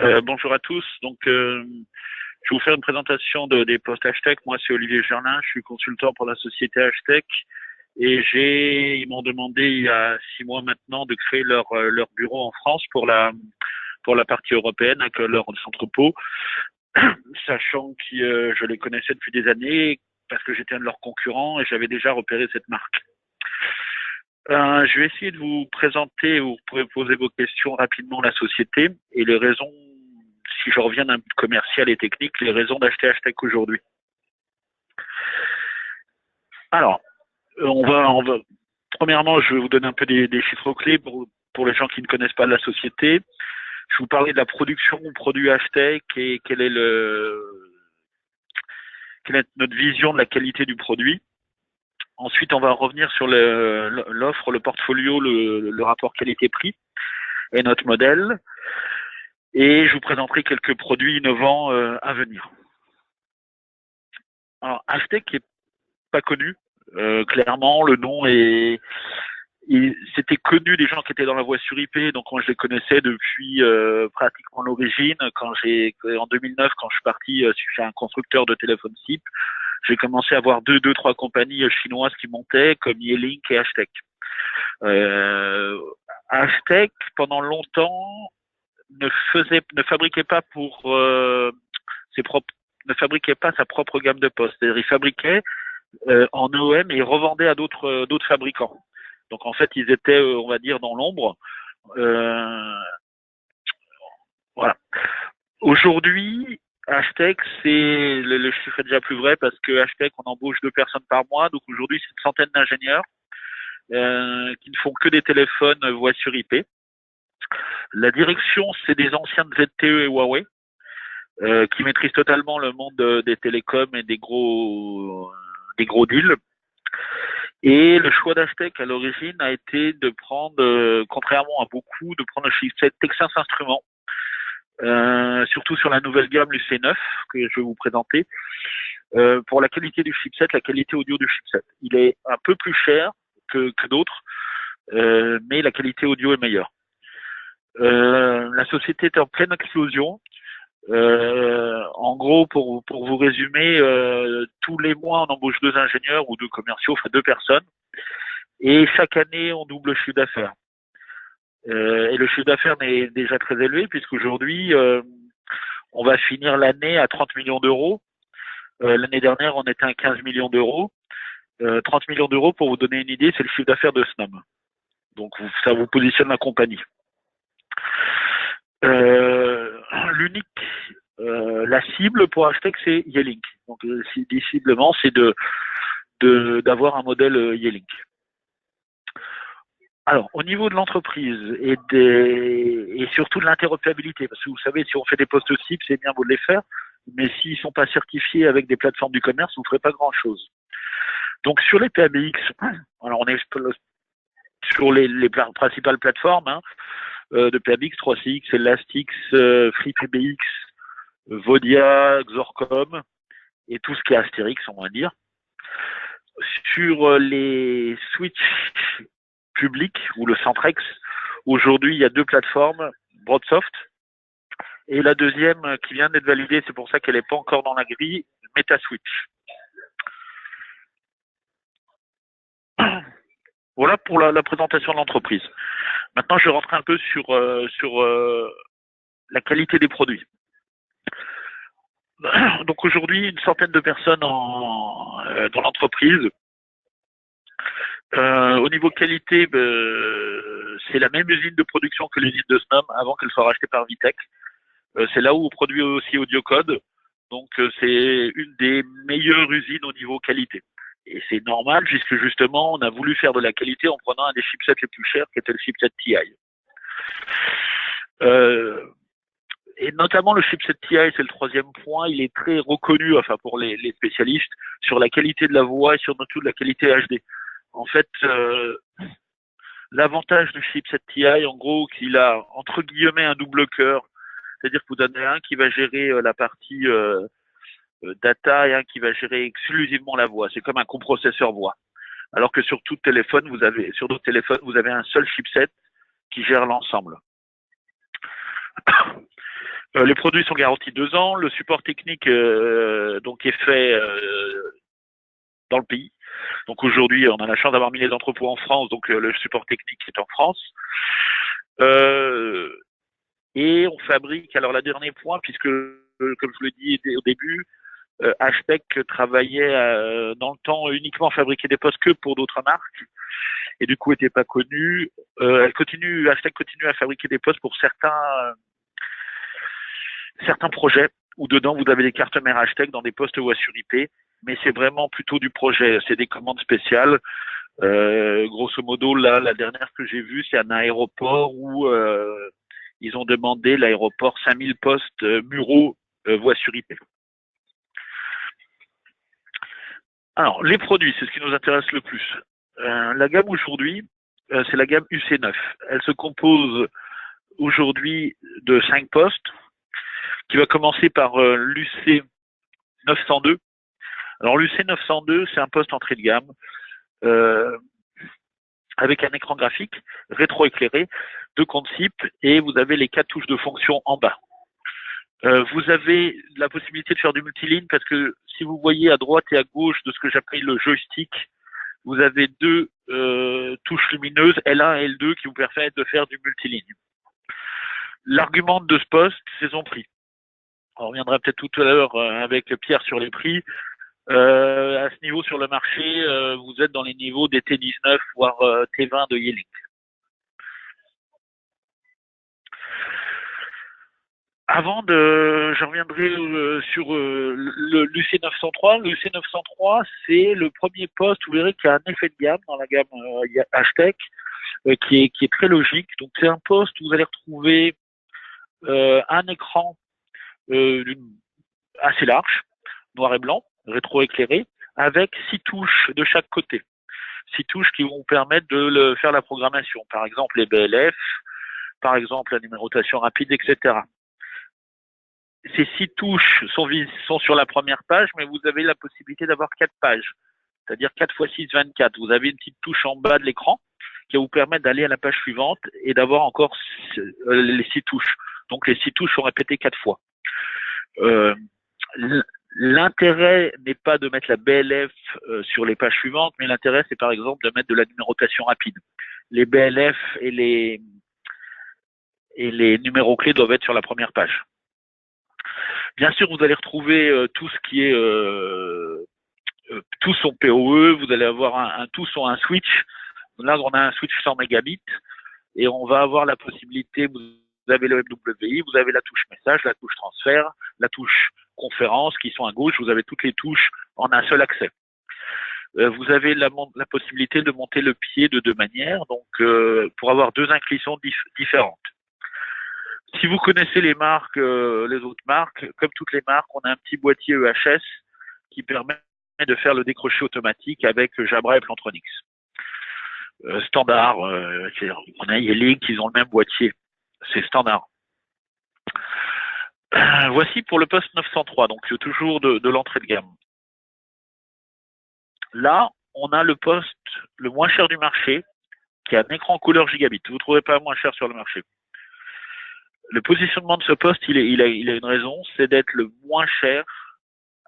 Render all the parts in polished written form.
Bonjour à tous. Je vais vous faire une présentation des postes Hashtag. Moi, c'est Olivier Gerlin. Je suis consultant pour la société Hashtag. Et ils m'ont demandé il y a 6 mois maintenant de créer leur bureau en France pour la partie européenne avec leurs entrepôts, sachant que je les connaissais depuis des années parce que j'étais un de leurs concurrents et j'avais déjà repéré cette marque. Je vais essayer de vous présenter, vous pourrez poser vos questions rapidement la société et les raisons, si je reviens d'un commercial et technique, les raisons d'acheter Hashtag aujourd'hui. Alors, premièrement, je vais vous donner un peu des chiffres clés pour les gens qui ne connaissent pas la société. Je vais vous parler de la production du produit Hashtag et quelle est notre vision de la qualité du produit. Ensuite, on va revenir sur l'offre, le portfolio, le rapport qualité-prix et notre modèle. Et je vous présenterai quelques produits innovants à venir. Alors, Hashtag n'est pas connu. Clairement, le nom c'était connu des gens qui étaient dans la voie sur IP, donc moi je les connaissais depuis pratiquement l'origine. En 2009, quand je suis parti chez un constructeur de téléphone SIP, j'ai commencé à voir deux, trois compagnies chinoises qui montaient, comme Yealink et Hashtag. Hashtag, pendant longtemps, ne fabriquait pas ne fabriquait pas sa propre gamme de postes. C'est-à-dire, il fabriquait en OEM et il revendait à d'autres fabricants. Donc en fait, ils étaient, on va dire, dans l'ombre. Voilà. Aujourd'hui, Hashtag, le chiffre est déjà plus vrai parce que Hashtag, on embauche 2 personnes par mois. Donc aujourd'hui, c'est une centaine d'ingénieurs qui ne font que des téléphones voix sur IP. La direction, c'est des anciens de ZTE et Huawei qui maîtrisent totalement le monde des télécoms et des gros deals. Et le choix d'Hashtag à l'origine a été de prendre, contrairement à beaucoup, de prendre le chipset Texas Instruments, surtout sur la nouvelle gamme, le C9, que je vais vous présenter, pour la qualité du chipset, la qualité audio du chipset. Il est un peu plus cher que d'autres, mais la qualité audio est meilleure. La société est en pleine explosion. En gros, pour vous résumer, tous les mois, on embauche 2 ingénieurs ou 2 commerciaux, enfin 2 personnes. Et chaque année, on double le chiffre d'affaires. Et le chiffre d'affaires est déjà très élevé puisqu'aujourd'hui, on va finir l'année à 30 millions d'euros. L'année dernière, on était à 15 millions d'euros. 30 millions d'euros, pour vous donner une idée, c'est le chiffre d'affaires de Snom. Donc, ça vous positionne la compagnie. La cible pour Hashtag, c'est Yealink. Donc, visiblement, c'est d'avoir un modèle Yealink. Alors, au niveau de l'entreprise et surtout de l'interopérabilité, parce que vous savez, si on fait des postes cibles, c'est bien beau de les faire, mais s'ils ne sont pas certifiés avec des plateformes du commerce, vous ne ferez pas grand-chose. Donc, sur les PABX, alors on est sur les principales plateformes de PABX, 3CX, Elastix, FreePBX, Vodia, Xorcom et tout ce qui est Astérix, on va dire. Sur les switches publics ou le Centrex, aujourd'hui, il y a 2 plateformes, Broadsoft, et la deuxième qui vient d'être validée, c'est pour ça qu'elle n'est pas encore dans la grille, Metaswitch. Voilà pour la présentation de l'entreprise. Maintenant, je vais rentrer un peu sur la qualité des produits. Donc aujourd'hui, une centaine de personnes dans l'entreprise. Au niveau qualité, c'est la même usine de production que l'usine de Snom avant qu'elle soit rachetée par Vitech. C'est là où on produit aussi Audiocode. Donc c'est une des meilleures usines au niveau qualité. Et c'est normal puisque justement on a voulu faire de la qualité en prenant un des chipsets les plus chers qui était le chipset TI. Et notamment le chipset TI, c'est le 3e point, il est très reconnu, enfin pour les spécialistes, sur la qualité de la voix et surtout de la qualité HD. En fait, l'avantage du chipset TI, en gros, qu'il a entre guillemets un double cœur, c'est-à-dire que vous en avez un qui va gérer la partie data et un qui va gérer exclusivement la voix. C'est comme un coprocesseur voix. Alors que sur d'autres téléphones, vous avez un seul chipset qui gère l'ensemble. Les produits sont garantis 2 ans. Le support technique donc est fait dans le pays. Donc aujourd'hui, on a la chance d'avoir mis les entrepôts en France, donc le support technique est en France. Et on fabrique, alors la dernier point, puisque comme je le dis au début, Hashtag travaillait dans le temps uniquement fabriquer des postes que pour d'autres marques et du coup était pas connu. Hashtag continue à fabriquer des postes pour certains projets où dedans vous avez des cartes mères Hashtag dans des postes voix sur IP, mais c'est vraiment plutôt du projet, c'est des commandes spéciales. Grosso modo, là, la dernière que j'ai vue, c'est un aéroport où ils ont demandé l'aéroport 5000 postes muraux voix sur IP. Alors, les produits, c'est ce qui nous intéresse le plus. La gamme aujourd'hui, c'est la gamme UC9. Elle se compose aujourd'hui de 5 postes, qui va commencer par l'UC 902. Alors, l'UC 902, c'est un poste entrée de gamme, avec un écran graphique rétroéclairé, 2 comptes SIP, et vous avez les 4 touches de fonction en bas. Vous avez la possibilité de faire du multiligne parce que si vous voyez à droite et à gauche de ce que j'appelle le joystick, vous avez 2 touches lumineuses, L1 et L2, qui vous permettent de faire du multiligne. L'argument de ce poste, c'est son prix. On reviendra peut-être tout à l'heure avec Pierre sur les prix. À ce niveau sur le marché, vous êtes dans les niveaux des T19 voire T20 de Yeeling. Je reviendrai sur l'UC903. Le UC903, c'est le premier poste, vous verrez qu'il y a un effet de gamme dans la gamme Hashtag, qui est très logique. Donc c'est un poste où vous allez retrouver un écran assez large, noir et blanc, rétroéclairé, avec 6 touches de chaque côté. 6 touches qui vont vous permettre de faire la programmation. Par exemple les BLF, par exemple la numérotation rapide, etc. Ces 6 touches sont sur la première page, mais vous avez la possibilité d'avoir 4 pages, c'est-à-dire 4 x 6, 24. Vous avez une petite touche en bas de l'écran qui va vous permettre d'aller à la page suivante et d'avoir encore les 6 touches. Donc les 6 touches sont répétées 4 fois. L'intérêt n'est pas de mettre la BLF sur les pages suivantes, mais l'intérêt c'est par exemple de mettre de la numérotation rapide. Les BLF et les numéros clés doivent être sur la première page. Bien sûr, vous allez retrouver tout ce qui est tout son PoE, vous allez avoir tout son un switch. Là, on a un switch 100 mégabits et on va avoir la possibilité, vous avez le MWI, vous avez la touche message, la touche transfert, la touche conférence qui sont à gauche, vous avez toutes les touches en un seul accès. Vous avez la possibilité de monter le pied de 2 manières, donc pour avoir 2 inclinaisons différentes. Si vous connaissez les marques, les autres marques, comme toutes les marques, on a un petit boîtier EHS qui permet de faire le décroché automatique avec Jabra et Plantronics. Standard, on a Yeeling qui ont le même boîtier, c'est standard. Voici pour le poste 903, donc toujours de l'entrée de gamme. Là, on a le poste le moins cher du marché, qui a un écran couleur gigabit. Vous ne trouverez pas moins cher sur le marché. Le positionnement de ce poste, il a une raison, c'est d'être le moins cher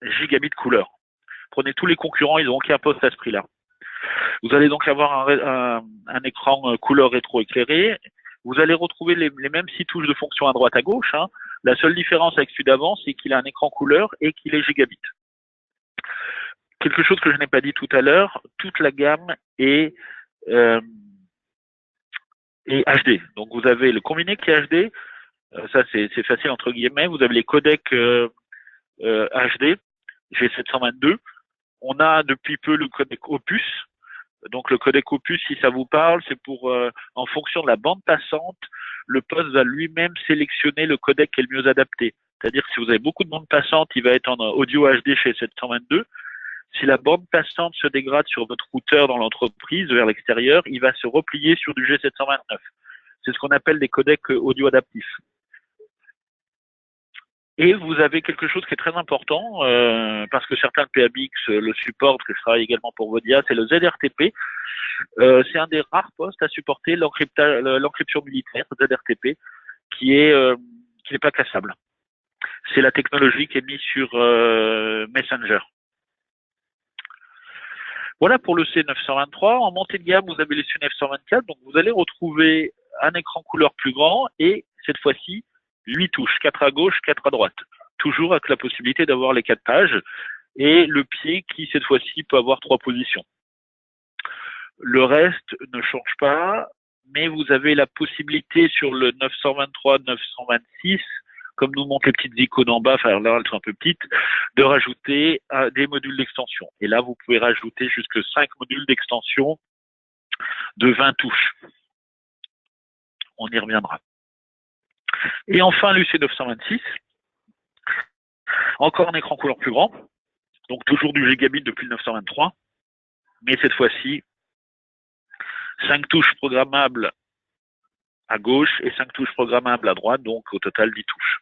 gigabit couleur. Prenez tous les concurrents, ils n'ont aucun poste à ce prix-là. Vous allez donc avoir un écran couleur rétro-éclairé. Vous allez retrouver les mêmes 6 touches de fonction à droite à gauche. Hein. La seule différence avec celui d'avant, c'est qu'il a un écran couleur et qu'il est gigabit. Quelque chose que je n'ai pas dit tout à l'heure, toute la gamme est HD. Donc vous avez le combiné qui est HD. Ça, c'est facile entre guillemets. Vous avez les codecs HD, G722. On a depuis peu le codec Opus. Donc le codec Opus, si ça vous parle, c'est pour, en fonction de la bande passante, le poste va lui-même sélectionner le codec qui est le mieux adapté. C'est-à-dire que si vous avez beaucoup de bande passante, il va être en audio HD chez 722. Si la bande passante se dégrade sur votre routeur dans l'entreprise vers l'extérieur, il va se replier sur du G729. C'est ce qu'on appelle des codecs audio adaptifs. Et vous avez quelque chose qui est très important, parce que certains PABX le supportent, que je travaille également pour Vodia, c'est le ZRTP. C'est un des rares postes à supporter l'encryption militaire, ZRTP, qui n'est pas cassable. C'est la technologie qui est mise sur Messenger. Voilà pour le C923. En montée de gamme, vous avez le C924. Donc, vous allez retrouver un écran couleur plus grand et cette fois-ci, 8 touches, 4 à gauche, 4 à droite. Toujours avec la possibilité d'avoir les 4 pages et le pied qui, cette fois-ci, peut avoir 3 positions. Le reste ne change pas, mais vous avez la possibilité sur le 923, 926, comme nous montrent les petites icônes en bas, enfin là elles sont un peu petites, de rajouter des modules d'extension. Et là, vous pouvez rajouter jusque 5 modules d'extension de 20 touches. On y reviendra. Et enfin, l'UC926, encore un écran couleur plus grand, donc toujours du gigabit depuis le 923, mais cette fois-ci, 5 touches programmables à gauche et 5 touches programmables à droite, donc au total 10 touches.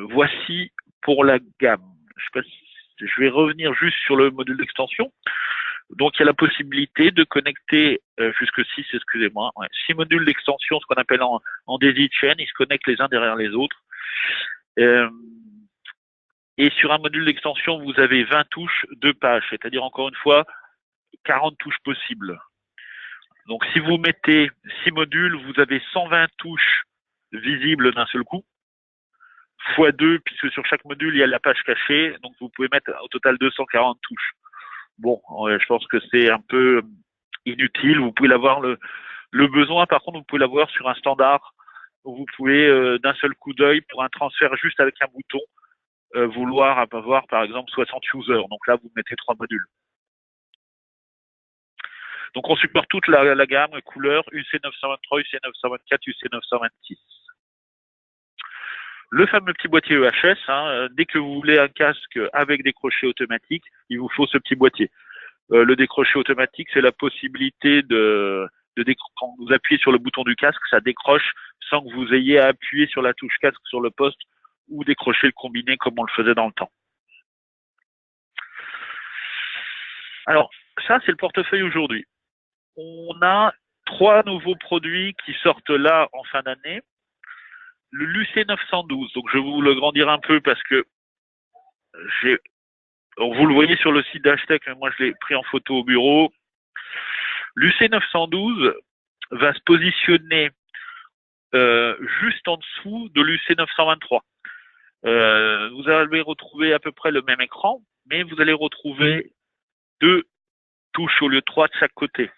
Voici pour la gamme. Je vais revenir juste sur le module d'extension. Donc il y a la possibilité de connecter jusque 6, excusez-moi, 6 modules d'extension, ce qu'on appelle en daisy chain, ils se connectent les uns derrière les autres. Et sur un module d'extension, vous avez 20 touches, 2 pages, c'est-à-dire encore une fois 40 touches possibles. Donc si vous mettez 6 modules, vous avez 120 touches visibles d'un seul coup, fois 2, puisque sur chaque module, il y a la page cachée, donc vous pouvez mettre au total 240 touches. Bon, je pense que c'est un peu inutile, vous pouvez l'avoir le besoin, par contre, vous pouvez l'avoir sur un standard, où vous pouvez d'un seul coup d'œil, pour un transfert juste avec un bouton, vouloir avoir par exemple 60 users. Donc là, vous mettez 3 modules. Donc on supporte toute la gamme couleur UC923, UC924, UC926. Le fameux petit boîtier EHS, dès que vous voulez un casque avec décroché automatique, il vous faut ce petit boîtier. Le décroché automatique, c'est la possibilité quand vous appuyez sur le bouton du casque, ça décroche sans que vous ayez à appuyer sur la touche casque sur le poste ou décrocher le combiné comme on le faisait dans le temps. Alors, ça, c'est le portefeuille aujourd'hui. On a 3 nouveaux produits qui sortent là en fin d'année. Le l'UC912, donc je vais vous le grandir un peu parce que vous le voyez sur le site d'Hashtag, mais moi je l'ai pris en photo au bureau. L'UC912 va se positionner juste en dessous de l'UC923. Vous allez retrouver à peu près le même écran, mais vous allez retrouver 2 touches au lieu de 3 de chaque côté.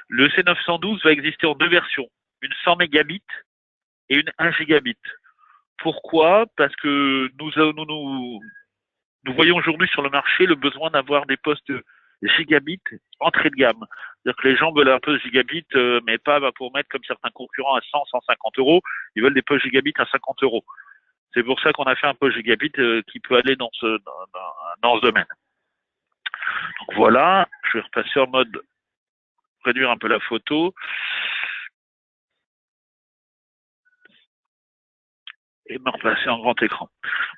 Le C912 va exister en 2 versions, une 100 mégabits et une 1 gigabit. Pourquoi? Parce que nous voyons aujourd'hui sur le marché le besoin d'avoir des postes gigabit entrée de gamme. C'est-à-dire que les gens veulent un poste gigabit, mais pas pour mettre comme certains concurrents à 100, 150 euros. Ils veulent des postes gigabit à 50 euros. C'est pour ça qu'on a fait un poste gigabit qui peut aller dans ce domaine. Donc voilà, je vais repasser en mode réduire un peu la photo. Et me repasser en grand écran.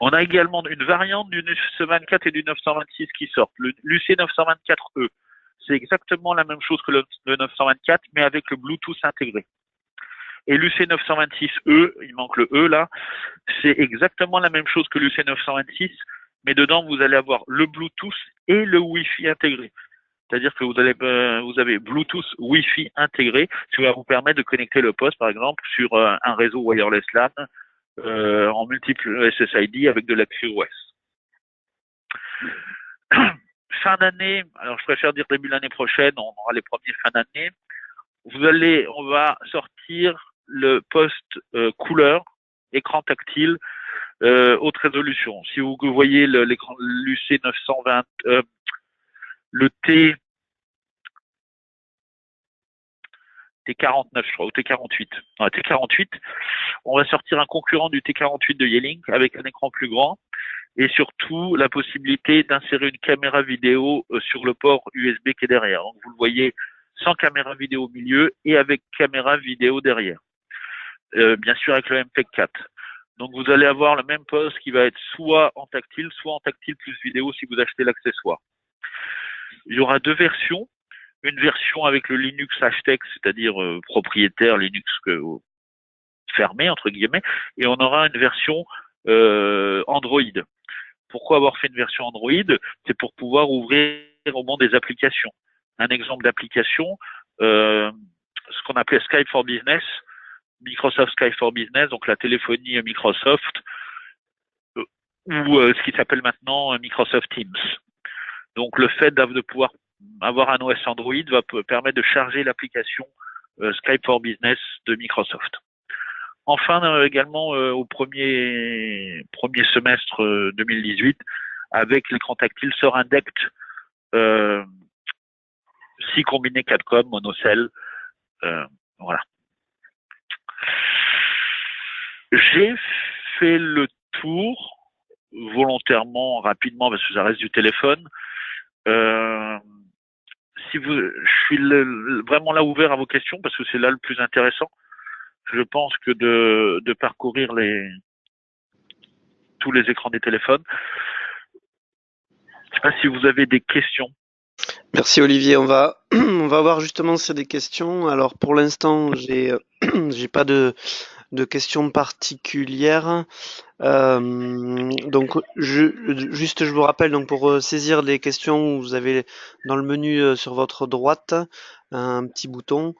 On a également une variante du 924 et du 926 qui sortent. L'UC924E, c'est exactement la même chose que le 924, mais avec le Bluetooth intégré. Et l'UC926E, il manque le E là, c'est exactement la même chose que l'UC926, mais dedans vous allez avoir le Bluetooth et le Wi-Fi intégré. C'est-à-dire que vous avez Bluetooth Wi-Fi intégré, ce qui va vous permettre de connecter le poste, par exemple, sur un réseau wireless LAN, en multiple SSID avec de l'accès OS. Fin d'année, alors je préfère dire début de l'année prochaine, on aura les premiers fin d'année. On va sortir le poste couleur, écran tactile, haute résolution. Si vous voyez l'écran l'UC 920, le T49, je crois, ou T48. Non, T48, on va sortir un concurrent du T48 de Yeeling avec un écran plus grand et surtout la possibilité d'insérer une caméra vidéo sur le port USB qui est derrière. Donc vous le voyez sans caméra vidéo au milieu et avec caméra vidéo derrière. Bien sûr avec le MPEG 4. Donc vous allez avoir le même poste qui va être soit en tactile plus vidéo si vous achetez l'accessoire. Il y aura 2 versions. Une version avec le Linux Hashtag, c'est-à-dire propriétaire Linux fermée entre guillemets, et on aura une version Android. Pourquoi avoir fait une version Android? C'est pour pouvoir ouvrir au monde des applications. Un exemple d'application, ce qu'on appelait Skype for Business, Microsoft Skype for Business, donc la téléphonie Microsoft, ou ce qui s'appelle maintenant Microsoft Teams. Donc le fait de pouvoir avoir un OS Android va permettre de charger l'application Skype for Business de Microsoft. Enfin, également au premier semestre 2018, avec l'écran tactile sort un DECT 6 combiné 4 monocell. Voilà. J'ai fait le tour volontairement, rapidement, parce que ça reste du téléphone. Je suis vraiment là ouvert à vos questions parce que c'est là le plus intéressant. Je pense que de parcourir tous les écrans des téléphones. Je sais pas si vous avez des questions. Merci Olivier, on va voir justement s'il y a des questions. Alors pour l'instant, j'ai pas de questions particulières. Donc juste je vous rappelle, donc pour saisir les questions, vous avez dans le menu sur votre droite un petit bouton